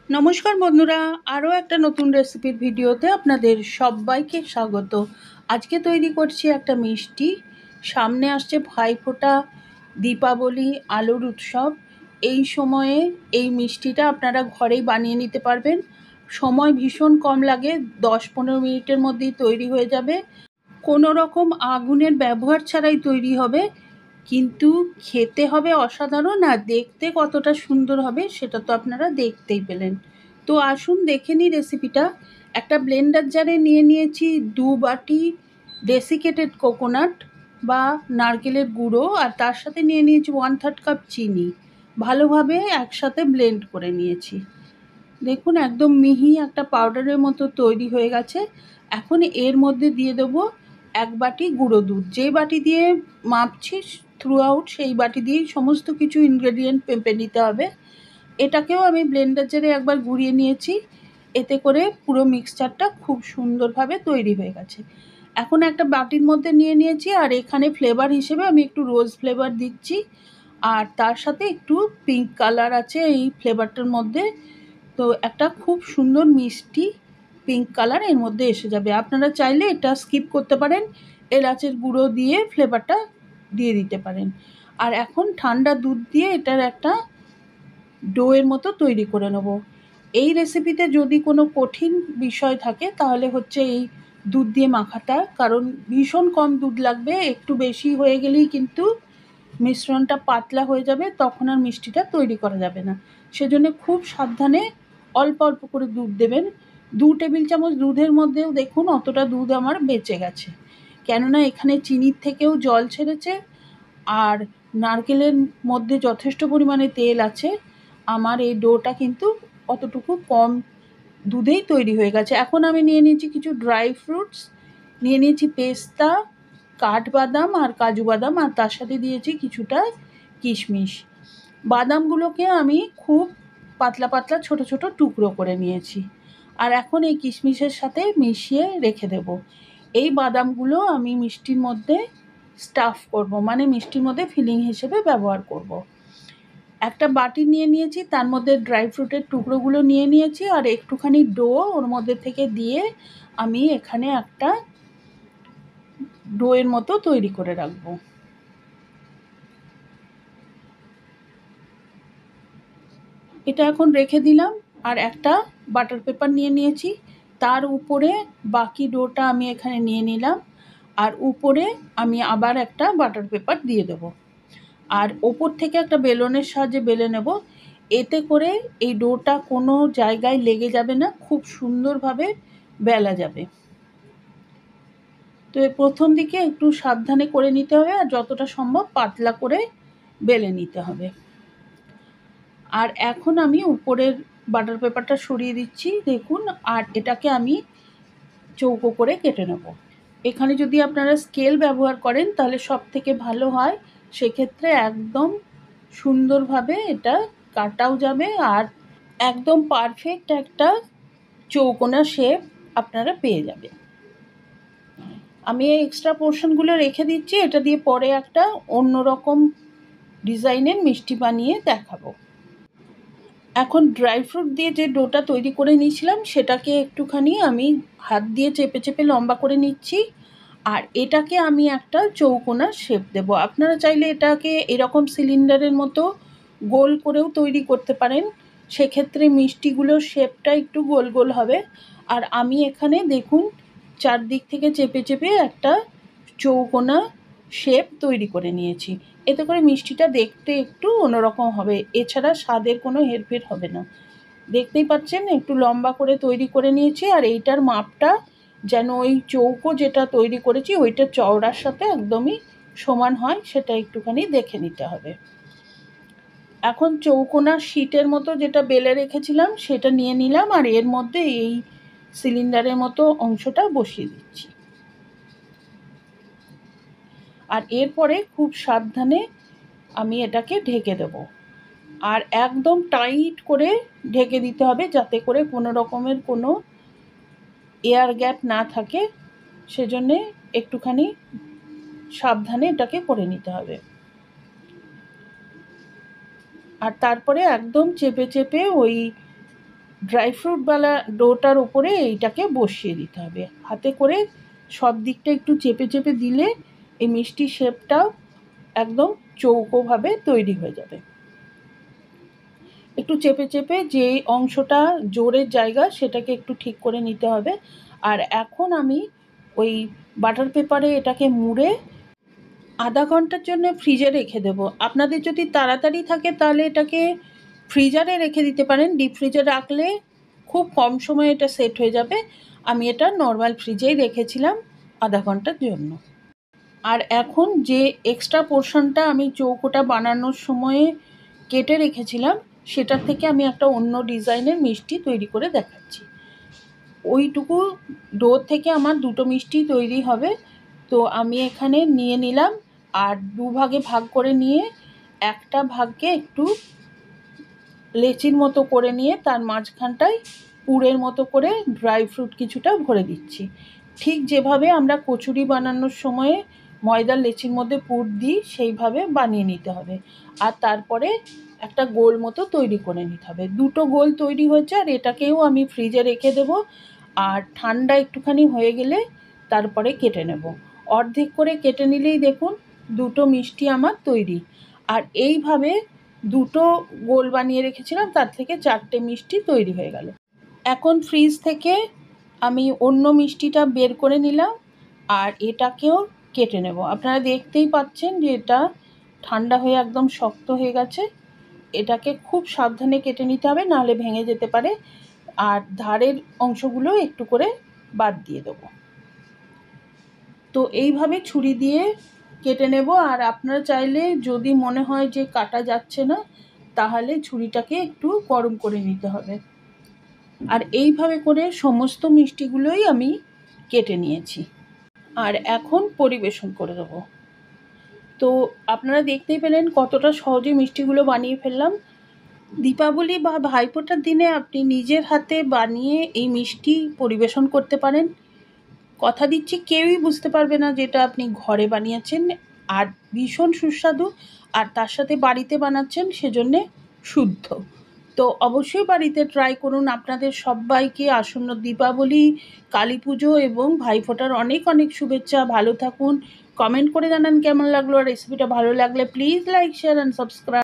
নমস্কার বন্ধুরা, আরও একটা নতুন রেসিপির ভিডিওতে আপনাদের সবাইকে স্বাগত। আজকে তৈরি করছি একটা মিষ্টি। সামনে আসছে ভাইফোঁটা, দীপাবলি, আলুর উৎসব। এই সময়ে এই মিষ্টিটা আপনারা ঘরেই বানিয়ে নিতে পারবেন। সময় ভীষণ কম লাগে, 10-15 মিনিটের মধ্যেই তৈরি হয়ে যাবে। কোনো রকম আগুনের ব্যবহার ছাড়াই তৈরি হবে, কিন্তু খেতে হবে অসাধারণ। আর দেখতে কতটা সুন্দর হবে সেটা তো আপনারা দেখতেই পেলেন। তো আসুন দেখে নিই রেসিপিটা। একটা ব্লেন্ডার জারে নিয়ে নিয়েছি 2 বাটি ডেসিকেটেড কোকোনাট বা নারকেলের গুঁড়ো, আর তার সাথে নিয়ে নিয়েছি 1/3 কাপ চিনি। ভালোভাবে একসাথে ব্লেন্ড করে নিয়েছি। দেখুন একদম মিহি একটা পাউডারের মতো তৈরি হয়ে গেছে। এখন এর মধ্যে দিয়ে দেবো 1 বাটি গুঁড়ো দুধ। যে বাটি দিয়ে মাপছি থ্রু আউট সেই বাটি দিয়েই সমস্ত কিছু ইনগ্রেডিয়েন্ট পেপে নিতে হবে। এটাকেও আমি ব্লেন্ডার জারে একবার ঘুরিয়ে নিয়েছি। এতে করে পুরো মিক্সচারটা খুব সুন্দরভাবে তৈরি হয়ে গেছে। এখন একটা বাটির মধ্যে নিয়ে নিয়েছি, আর এখানে ফ্লেভার হিসেবে আমি একটু রোজ ফ্লেভার দিচ্ছি, আর তার সাথে একটু পিঙ্ক কালার আছে এই ফ্লেভারটার মধ্যে। তো একটা খুব সুন্দর মিষ্টি পিঙ্ক কালার এর মধ্যে এসে যাবে। আপনারা চাইলে এটা স্কিপ করতে পারেন, এলাচের গুঁড়ো দিয়ে ফ্লেভারটা দিয়ে দিতে পারেন। আর এখন ঠান্ডা দুধ দিয়ে এটার একটা ডোয়ের মতো তৈরি করে নেব। এই রেসিপিতে যদি কোনো কঠিন বিষয় থাকে তাহলে হচ্ছে এই দুধ দিয়ে মাখাটা, কারণ ভীষণ কম দুধ লাগবে। একটু বেশি হয়ে গেলেই কিন্তু মিশ্রণটা পাতলা হয়ে যাবে, তখন আর মিষ্টিটা তৈরি করা যাবে না। সেজন্য খুব সাবধানে অল্প অল্প করে দুধ দেবেন। 2 টেবিল চামচ দুধের মধ্যেও দেখুন অতটা দুধ আমার বেঁচে গেছে, কেননা এখানে চিনির থেকেও জল ছেড়েছে আর নারকেলের মধ্যে যথেষ্ট পরিমাণে তেল আছে। আমার এই ডোটা কিন্তু অতটুকু কম দুধেই তৈরি হয়ে গেছে। এখন আমি নিয়ে নিয়েছি কিছু ড্রাই ফ্রুটস, নিয়ে নিয়েছি পেস্তা, কাঠবাদাম আর কাজু বাদাম, আর তার সাথে দিয়েছি কিছুটা কিশমিশ। বাদামগুলোকে আমি খুব পাতলা পাতলা ছোট ছোট টুকরো করে নিয়েছি, আর এখন এই কিশমিশের সাথে মিশিয়ে রেখে দেব। এই বাদামগুলো আমি মিষ্টির মধ্যে স্টাফ করব, মানে মিষ্টির মধ্যে ফিলিং হিসেবে ব্যবহার করব। একটা বাটি নিয়ে নিয়েছি, তার মধ্যে ড্রাই ফ্রুটের টুকরোগুলো নিয়ে নিয়েছি, আর একটুখানি ডো ওর মধ্যে থেকে দিয়ে আমি এখানে একটা ডোয়ের মতো তৈরি করে রাখবো। এটা এখন রেখে দিলাম, আর একটা বাটার পেপার নিয়ে নিয়েছি, তার উপরে বাকি ডোটা আমি এখানে নিয়ে নিলাম, আর উপরে আমি আবার একটা বাটার পেপার দিয়ে দেবো, আর ওপর থেকে একটা বেলনের সাহায্যে বেলে নেব। এতে করে এই ডোটা কোনো জায়গায় লেগে যাবে না, খুব সুন্দরভাবে বেলা যাবে। তো প্রথম দিকে একটু সাবধানে করে নিতে হবে, আর যতটা সম্ভব পাতলা করে বেলে নিতে হবে। আর এখন আমি উপরের বাটার পেপারটা সরিয়ে দিচ্ছি দেখুন, আর এটাকে আমি চৌকো করে কেটে নেব। এখানে যদি আপনারা স্কেল ব্যবহার করেন তাহলে সব থেকে ভালো হয়, সেক্ষেত্রে একদম সুন্দরভাবে এটা কাটাও যাবে, আর একদম পারফেক্ট একটা চৌকোনা শেপ আপনারা পেয়ে যাবেন। আমি এই এক্সট্রা পোর্শনগুলো রেখে দিচ্ছি, এটা দিয়ে পরে একটা অন্যরকম ডিজাইনের মিষ্টি বানিয়ে দেখাবো। এখন ড্রাই ফ্রুট দিয়ে যে ডোটা তৈরি করে নিয়েছিলাম সেটাকে একটুখানি আমি হাত দিয়ে চেপে চেপে লম্বা করে নিচ্ছি, আর এটাকে আমি একটা চৌকোনা শেপ দেব। আপনারা চাইলে এটাকে এরকম সিলিন্ডারের মতো গোল করেও তৈরি করতে পারেন, সেক্ষেত্রে মিষ্টিগুলোর শেপটা একটু গোল গোল হবে। আর আমি এখানে দেখুন চারদিক থেকে চেপে চেপে একটা চৌকোনা শেপ তৈরি করে নিয়েছি। এতে করে মিষ্টিটা দেখতে একটু অন্যরকম হবে, এছাড়া স্বাদের কোনো হেরফের হবে না। দেখতেই পাচ্ছেন একটু লম্বা করে তৈরি করে নিয়েছি, আর এইটার মাপটা যেন ওই চৌকো যেটা তৈরি করেছি ওইটা চওড়ার সাথে একদমই সমান হয়, সেটা একটুখানি দেখে নিতে হবে। এখন চৌকোনা শীটের মতো যেটা বেলে রেখেছিলাম সেটা নিয়ে নিলাম, আর এর মধ্যে এই সিলিন্ডারের মতো অংশটা বসিয়ে দিচ্ছি। আর এরপরে খুব সাবধানে আমি এটাকে ঢেকে দেব, আর একদম টাইট করে ঢেকে দিতে হবে যাতে করে কোনো রকমের কোনো এয়ার গ্যাপ না থাকে। সেজন্যে একটুখানি সাবধানে এটাকে করে নিতে হবে। আর তারপরে একদম চেপে চেপে ওই ড্রাই ফ্রুটওয়ালা ডোটার উপরে এইটাকে বসিয়ে দিতে হবে। হাতে করে সব দিকটা একটু চেপে চেপে দিলে এই মিষ্টি শেপটাও একদম চৌকোভাবে তৈরি হয়ে যাবে। একটু চেপে চেপে যে অংশটা জোরের জায়গা সেটাকে একটু ঠিক করে নিতে হবে। আর এখন আমি ওই বাটার পেপারে এটাকে মুড়ে আধা ঘন্টার জন্য ফ্রিজে রেখে দেব। আপনাদের যদি তাড়াতাড়ি থাকে তাহলে এটাকে ফ্রিজারে রেখে দিতে পারেন। ডিপ ফ্রিজে রাখলে খুব কম সময়ে এটা সেট হয়ে যাবে। আমি এটা নর্মাল ফ্রিজেই রেখেছিলাম আধা ঘন্টার জন্য। আর এখন যে এক্সট্রা পোর্শনটা আমি চৌকোটা বানানোর সময়ে কেটে রেখেছিলাম সেটার থেকে আমি একটা অন্য ডিজাইনের মিষ্টি তৈরি করে দেখাচ্ছি। ওইটুকু ডো থেকে আমার দুটো মিষ্টি তৈরি হবে। তো আমি এখানে নিয়ে নিলাম আর দুভাগে ভাগ করে নিয়ে একটা ভাগকে একটু লেচির মতো করে নিয়ে তার মাঝখানটায় পুরের মতো করে ড্রাই ফ্রুট কিছুটা ভরে দিচ্ছি। ঠিক যেভাবে আমরা কচুরি বানানোর সময়ে ময়দার লেচির মধ্যে পুর দিই সেইভাবে বানিয়ে নিতে হবে। আর তারপরে একটা গোল মতো তৈরি করে নিতে হবে। দুটো গোল তৈরি হয়েছে আর এটাকেও আমি ফ্রিজে রেখে দেব। আর ঠান্ডা একটুখানি হয়ে গেলে তারপরে কেটে নেব। অর্ধেক করে কেটে নিলেই দেখুন দুটো মিষ্টি আমার তৈরি। আর এইভাবে দুটো গোল বানিয়ে রেখেছিলাম তার থেকে চারটে মিষ্টি তৈরি হয়ে গেল। এখন ফ্রিজ থেকে আমি অন্য মিষ্টিটা বের করে নিলাম আর এটাকেও কেটে নেব। আপনারা দেখতেই পাচ্ছেন যে এটা ঠান্ডা হয়ে একদম শক্ত হয়ে গেছে। এটাকে খুব সাবধানে কেটে নিতে হবে, নাহলে ভেঙে যেতে পারে। আর ধারের অংশগুলো একটু করে বাদ দিয়ে দেবো। তো এইভাবে ছুরি দিয়ে কেটে নেব। আর আপনারা চাইলে যদি মনে হয় যে কাটা যাচ্ছে না তাহলে ছুরিটাকে একটু গরম করে নিতে হবে। আর এইভাবে করে সমস্ত মিষ্টিগুলোই আমি কেটে নিয়েছি। আর এখন পরিবেশন করে দেবো। তো আপনারা দেখতেই পেলেন কতটা সহজে মিষ্টিগুলো বানিয়ে ফেললাম। দীপাবলি বা ভাইফোঁটার দিনে আপনি নিজের হাতে বানিয়ে এই মিষ্টি পরিবেশন করতে পারেন। কথা দিচ্ছি কেউই বুঝতে পারবে না যেটা আপনি ঘরে বানিয়েছেন। আর ভীষণ সুস্বাদু, আর তার সাথে বাড়িতে বানাচ্ছেন সেজন্যে শুদ্ধ। তো অবশ্যই বাড়িতে ট্রাই করুন। আপনাদের সবাইকে আসন্ন দীপাবলি, কালী পুজো এবং ভাইফোঁটার অনেক অনেক শুভেচ্ছা। ভালো থাকুন। কমেন্ট করে জানান কেমন লাগলো। আর রেসিপিটা ভালো লাগলে please like, share and subscribe.